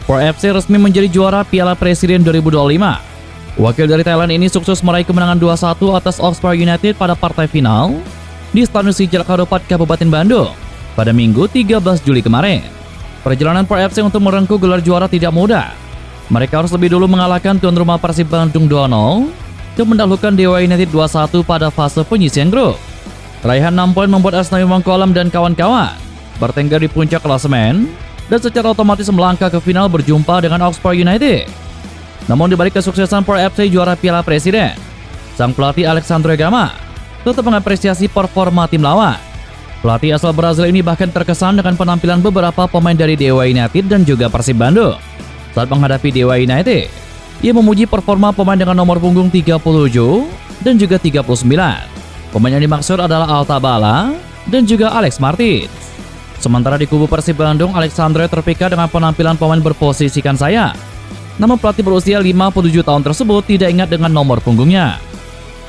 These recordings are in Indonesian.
Pro FC resmi menjadi juara Piala Presiden 2025. Wakil dari Thailand ini sukses meraih kemenangan 2-1 atas Oxford United pada partai final di Stadion Sijalak Harupat, Kabupaten Bandung pada Minggu 13 Juli kemarin. Perjalanan Pro FC untuk merengkuh gelar juara tidak mudah. Mereka harus lebih dulu mengalahkan tuan rumah Persib Bandung 2-0 dan mendahulukan Dewa United 2-1 pada fase penyisian grup. Raihan 6 poin membuat Asnawi Mangkualam dan kawan-kawan bertengger di puncak klasemen dan secara otomatis melangkah ke final berjumpa dengan Oxford United. Namun di balik kesuksesan Pro FC juara Piala Presiden, sang pelatih Alexandre Gama tetap mengapresiasi performa tim lawan. Pelatih asal Brazil ini bahkan terkesan dengan penampilan beberapa pemain dari Dewa United dan juga Persib Bandung. Saat menghadapi Dewa United, ia memuji performa pemain dengan nomor punggung 37 dan juga 39. Pemain yang dimaksud adalah Alta Bala dan juga Alex Martins. Sementara di kubu Persib Bandung, Alexandre terpikat dengan penampilan pemain berposisikan sayap. Namun pelatih berusia 57 tahun tersebut tidak ingat dengan nomor punggungnya.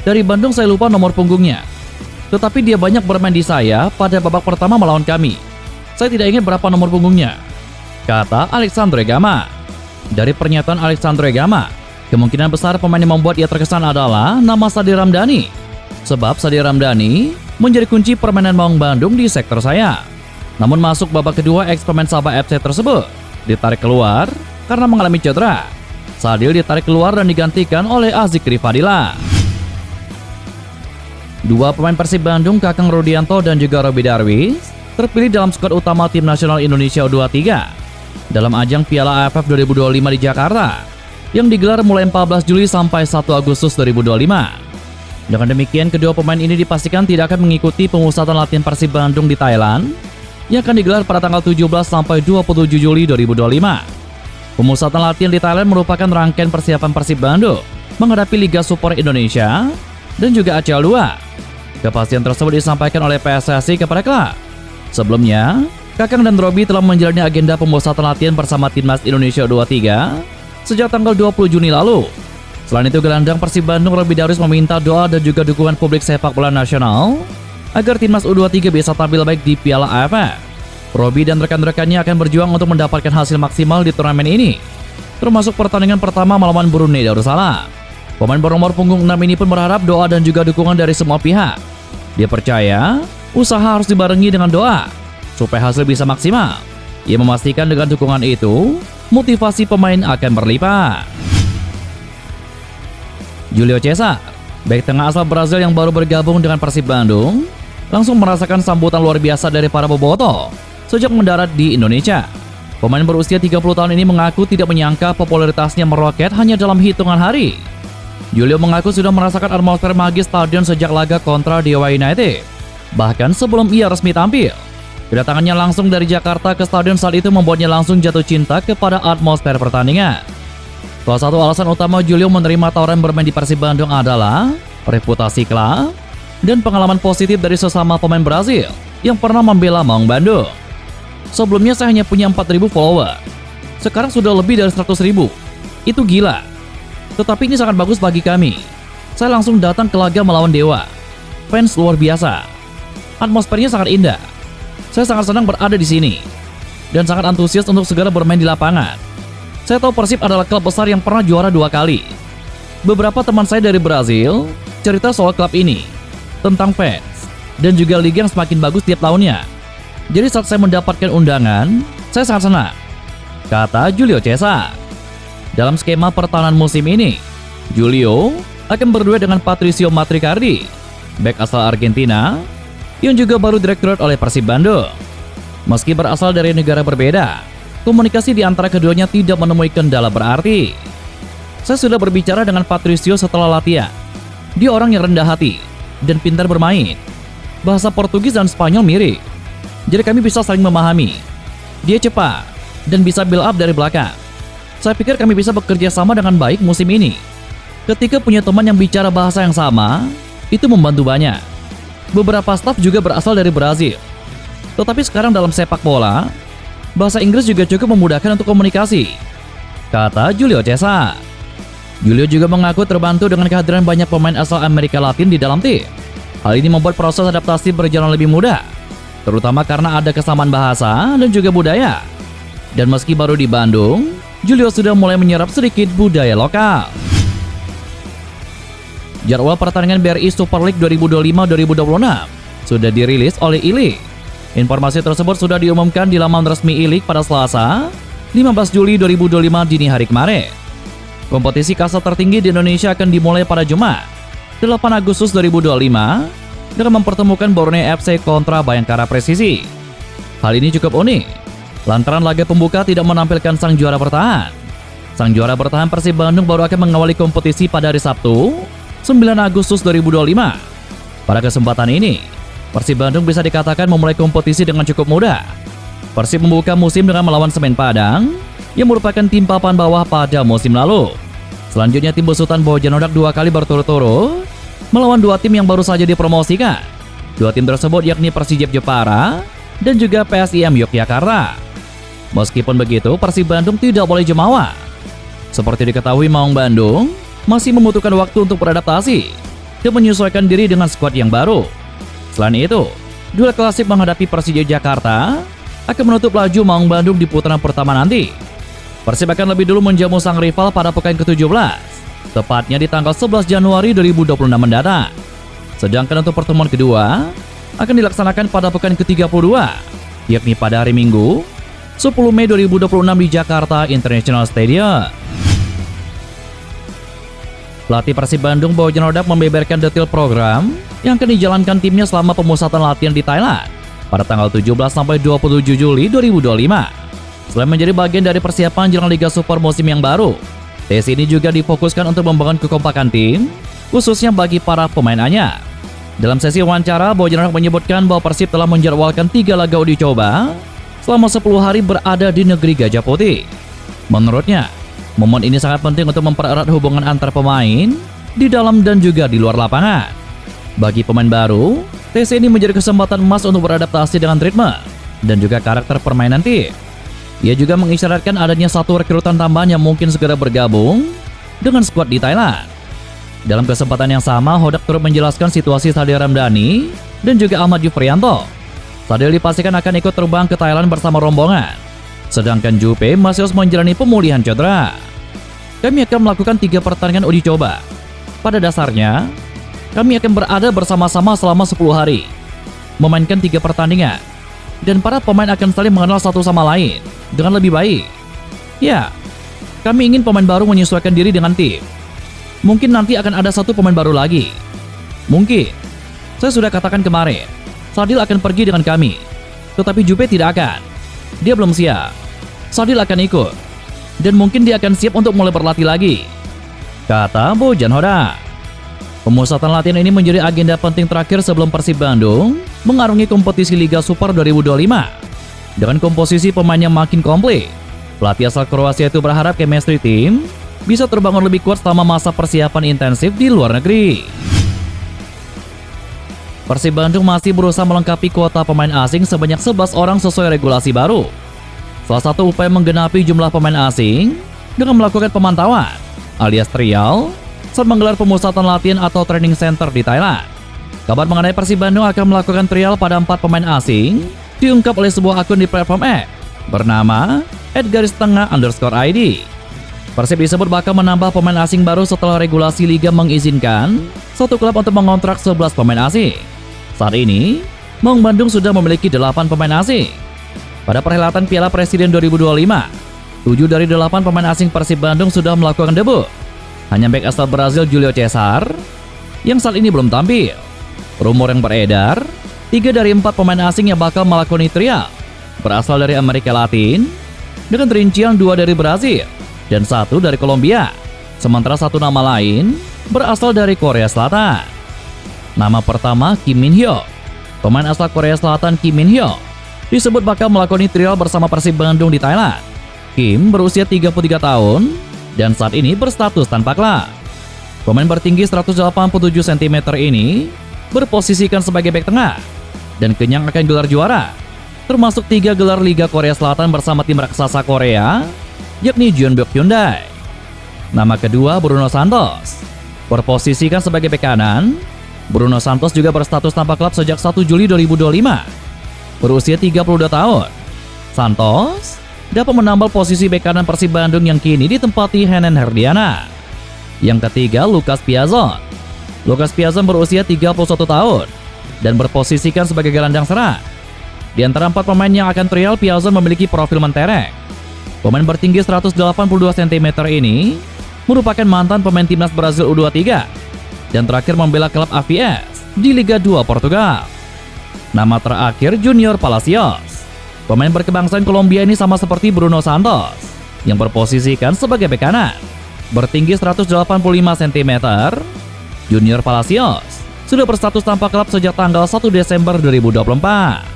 Dari Bandung saya lupa nomor punggungnya. Tetapi dia banyak bermain di saya pada babak pertama melawan kami. Saya tidak ingat berapa nomor punggungnya, kata Alexandre Gama. Dari pernyataan Alexandre Gama, kemungkinan besar pemain yang membuat ia terkesan adalah nama Sadi Ramdhani. Sebab Sadi Ramdhani menjadi kunci permainan Maung Bandung di sektor saya. Namun masuk babak kedua, ex-pemain Sabah FC tersebut ditarik keluar karena mengalami cedera. Sadil ditarik keluar dan digantikan oleh Azikri Fadila. Dua pemain Persib Bandung, Kakang Rudianto dan juga Robi Darwis, terpilih dalam skuad utama tim nasional Indonesia U23 dalam ajang Piala AFF 2025 di Jakarta yang digelar mulai 14 Juli sampai 1 Agustus 2025. Dengan demikian, kedua pemain ini dipastikan tidak akan mengikuti pemusatan latihan Persib Bandung di Thailand yang akan digelar pada tanggal 17 sampai 27 Juli 2025. Pemusatan latihan di Thailand merupakan rangkaian persiapan Persib Bandung menghadapi Liga Super Indonesia dan juga ACL 2. Kepastian tersebut disampaikan oleh PSSI kepada klub. Sebelumnya, Kakang dan Robi telah menjalani agenda pemusatan latihan bersama Timnas Indonesia U23 sejak tanggal 20 Juni lalu. Selain itu, gelandang Persib Bandung Robi Darwis meminta doa dan juga dukungan publik sepak bola nasional agar Timnas U23 bisa tampil baik di Piala AFF. Robi dan rekan-rekannya akan berjuang untuk mendapatkan hasil maksimal di turnamen ini, termasuk pertandingan pertama melawan Brunei Darussalam. Pemain bernomor punggung 6 ini pun berharap doa dan juga dukungan dari semua pihak. Dia percaya usaha harus dibarengi dengan doa supaya hasil bisa maksimal. Ia memastikan dengan dukungan itu, motivasi pemain akan berlipat. Julio Cesar, bek tengah asal Brazil yang baru bergabung dengan Persib Bandung, langsung merasakan sambutan luar biasa dari para bobotoh sejak mendarat di Indonesia. Pemain berusia 30 tahun ini mengaku tidak menyangka popularitasnya meroket hanya dalam hitungan hari. Julio mengaku sudah merasakan atmosfer magis stadion sejak laga kontra Dewa United, bahkan sebelum ia resmi tampil. Kedatangannya langsung dari Jakarta ke stadion saat itu membuatnya langsung jatuh cinta kepada atmosfer pertandingan. Salah satu alasan utama Julio menerima tawaran bermain di Persib Bandung adalah reputasi klub dan pengalaman positif dari sesama pemain Brazil yang pernah membela Maung Bandung. Sebelumnya saya hanya punya 4.000 follower, sekarang sudah lebih dari 100.000. Itu gila. Tetapi ini sangat bagus bagi kami. Saya langsung datang ke laga melawan Dewa. Fans luar biasa. Atmosfernya sangat indah. Saya sangat senang berada di sini dan sangat antusias untuk segera bermain di lapangan. Saya tahu Persib adalah klub besar yang pernah juara 2 kali. Beberapa teman saya dari Brazil cerita soal klub ini, tentang fans, dan juga liga yang semakin bagus tiap tahunnya. Jadi saat saya mendapatkan undangan, saya sangat senang, kata Julio Cesar. Dalam skema pertahanan musim ini, Julio akan berduet dengan Patricio Matricardi, bek asal Argentina, yang juga baru direkrut oleh Persib Bandung. Meski berasal dari negara berbeda, komunikasi di antara keduanya tidak menemui kendala berarti. Saya sudah berbicara dengan Patricio setelah latihan. Dia orang yang rendah hati dan pintar bermain. Bahasa Portugis dan Spanyol mirip, jadi kami bisa saling memahami. Dia cepat dan bisa build up dari belakang. Saya pikir kami bisa bekerja sama dengan baik musim ini. Ketika punya teman yang bicara bahasa yang sama, itu membantu banyak. Beberapa staf juga berasal dari Brazil. Tetapi sekarang dalam sepak bola, bahasa Inggris juga cukup memudahkan untuk komunikasi, kata Julio Cesar. Julio juga mengaku terbantu dengan kehadiran banyak pemain asal Amerika Latin di dalam tim. Hal ini membuat proses adaptasi berjalan lebih mudah, terutama karena ada kesamaan bahasa dan juga budaya. Dan meski baru di Bandung, Julio sudah mulai menyerap sedikit budaya lokal. Jadwal pertandingan BRI Super League 2025-2026 sudah dirilis oleh I-League. Informasi tersebut sudah diumumkan di laman resmi I-League pada Selasa, 15 Juli 2025 dini hari kemarin. Kompetisi kasta tertinggi di Indonesia akan dimulai pada Jumat, 8 Agustus 2025 dengan mempertemukan Borneo FC kontra Bayangkara Presisi. Hal ini cukup unik, lantaran laga pembuka tidak menampilkan sang juara bertahan. Sang juara bertahan Persib Bandung baru akan mengawali kompetisi pada hari Sabtu, 9 Agustus 2025. Pada kesempatan ini, Persib Bandung bisa dikatakan memulai kompetisi dengan cukup mudah. Persib membuka musim dengan melawan Semen Padang, yang merupakan tim papan bawah pada musim lalu. Selanjutnya tim besutan Bojanodak 2 kali berturut-turut melawan 2 tim yang baru saja dipromosikan. 2 tim tersebut yakni Persijap Jepara dan juga PSIM Yogyakarta. Meskipun begitu, Persib Bandung tidak boleh jemawa. Seperti diketahui, Maung Bandung masih membutuhkan waktu untuk beradaptasi dan menyesuaikan diri dengan skuad yang baru. Selain itu, duel klasik menghadapi Persija Jakarta akan menutup laju Maung Bandung di putaran pertama nanti. Persib akan lebih dulu menjamu sang rival pada pekan ke-17, tepatnya di tanggal 11 Januari 2026 mendatang. Sedangkan untuk pertemuan kedua akan dilaksanakan pada pekan ke-32, yakni pada hari Minggu, 10 Mei 2026 di Jakarta International Stadium. Pelatih Persib Bandung Bojanodak membeberkan detail program yang akan dijalankan timnya selama pemusatan latihan di Thailand pada tanggal 17 sampai 27 Juli 2025. Selain menjadi bagian dari persiapan jelang Liga Super musim yang baru, tes ini juga difokuskan untuk membangun kekompakan tim, khususnya bagi para pemain anyar. Dalam sesi wawancara, Bojanodak menyebutkan bahwa Persib telah menjadwalkan 3 laga uji coba selama 10 hari berada di negeri Gajah Putih. Menurutnya, momen ini sangat penting untuk mempererat hubungan antar pemain di dalam dan juga di luar lapangan. Bagi pemain baru, tes ini menjadi kesempatan emas untuk beradaptasi dengan ritme dan juga karakter permainan tim. Ia juga mengisyaratkan adanya satu rekrutan tambahan yang mungkin segera bergabung dengan skuad di Thailand. Dalam kesempatan yang sama, Hodak turut menjelaskan situasi Sadil Ramdhani dan juga Ahmad Yufrianto. Sadil dipastikan akan ikut terbang ke Thailand bersama rombongan, sedangkan Jupe masih harus menjalani pemulihan cedera. Kami akan melakukan 3 pertandingan uji coba. Pada dasarnya, kami akan berada bersama-sama selama 10 hari, memainkan 3 pertandingan, dan para pemain akan saling mengenal satu sama lain dengan lebih baik. Ya, kami ingin pemain baru menyesuaikan diri dengan tim. Mungkin nanti akan ada satu pemain baru lagi. Mungkin, saya sudah katakan kemarin, Sadil akan pergi dengan kami, tetapi Jupe tidak akan. Dia belum siap. Sadil akan ikut, dan mungkin dia akan siap untuk mulai berlatih lagi, kata Bojanodak. Pemusatan latihan ini menjadi agenda penting terakhir sebelum Persib Bandung mengarungi kompetisi Liga Super 2025. Dengan komposisi pemain yang makin komplit, pelatih asal Kroasia itu berharap chemistry tim bisa terbangun lebih kuat selama masa persiapan intensif di luar negeri. Persib Bandung masih berusaha melengkapi kuota pemain asing sebanyak 11 orang sesuai regulasi baru. Salah satu upaya menggenapi jumlah pemain asing dengan melakukan pemantauan alias trial saat menggelar pemusatan latihan atau training center di Thailand. Kabar mengenai Persib Bandung akan melakukan trial pada 4 pemain asing diungkap oleh sebuah akun di platform X bernama @_ID. Persib disebut bakal menambah pemain asing baru setelah regulasi liga mengizinkan satu klub untuk mengontrak 11 pemain asing. Saat ini, Maung Bandung sudah memiliki 8 pemain asing. Pada perhelatan Piala Presiden 2025, 7 dari 8 pemain asing Persib Bandung sudah melakukan debut. Hanya bek asal Brazil Julio Cesar yang saat ini belum tampil. Rumor yang beredar, 3 dari 4 pemain asing yang bakal melakoni trial berasal dari Amerika Latin, dengan rincian 2 dari Brazil dan 1 dari Kolombia. Sementara 1 nama lain berasal dari Korea Selatan. Nama pertama Kim Min Hyo. Pemain asal Korea Selatan Kim Min Hyo disebut bakal melakoni trial bersama Persib Bandung di Thailand. Kim berusia 33 tahun dan saat ini berstatus tanpa klub. Pemain bertinggi 187 cm ini berposisikan sebagai bek tengah dan kenyang akan gelar juara, termasuk 3 gelar Liga Korea Selatan bersama tim raksasa Korea, yakni Jeonbuk Hyundai. Nama kedua Bruno Santos. Berposisikan sebagai bek kanan, Bruno Santos juga berstatus tanpa klub sejak 1 Juli 2025. Berusia 32 tahun, Santos dapat menambal posisi bek kanan Persib Bandung yang kini ditempati Henen Herdiana. Yang ketiga, Lucas Piazon. Lucas Piazon berusia 31 tahun dan berposisikan sebagai gelandang serang. Di antara 4 pemain yang akan trial, Piazon memiliki profil mentereng. Pemain bertinggi 182 cm ini merupakan mantan pemain timnas Brazil U23 dan terakhir membela klub AVS di Liga 2 Portugal. Nama terakhir Junior Palacios. Pemain berkebangsaan Kolombia ini sama seperti Bruno Santos yang berposisikan sebagai bek kanan. Bertinggi 185 cm, Junior Palacios sudah berstatus tanpa klub sejak tanggal 1 Desember 2024.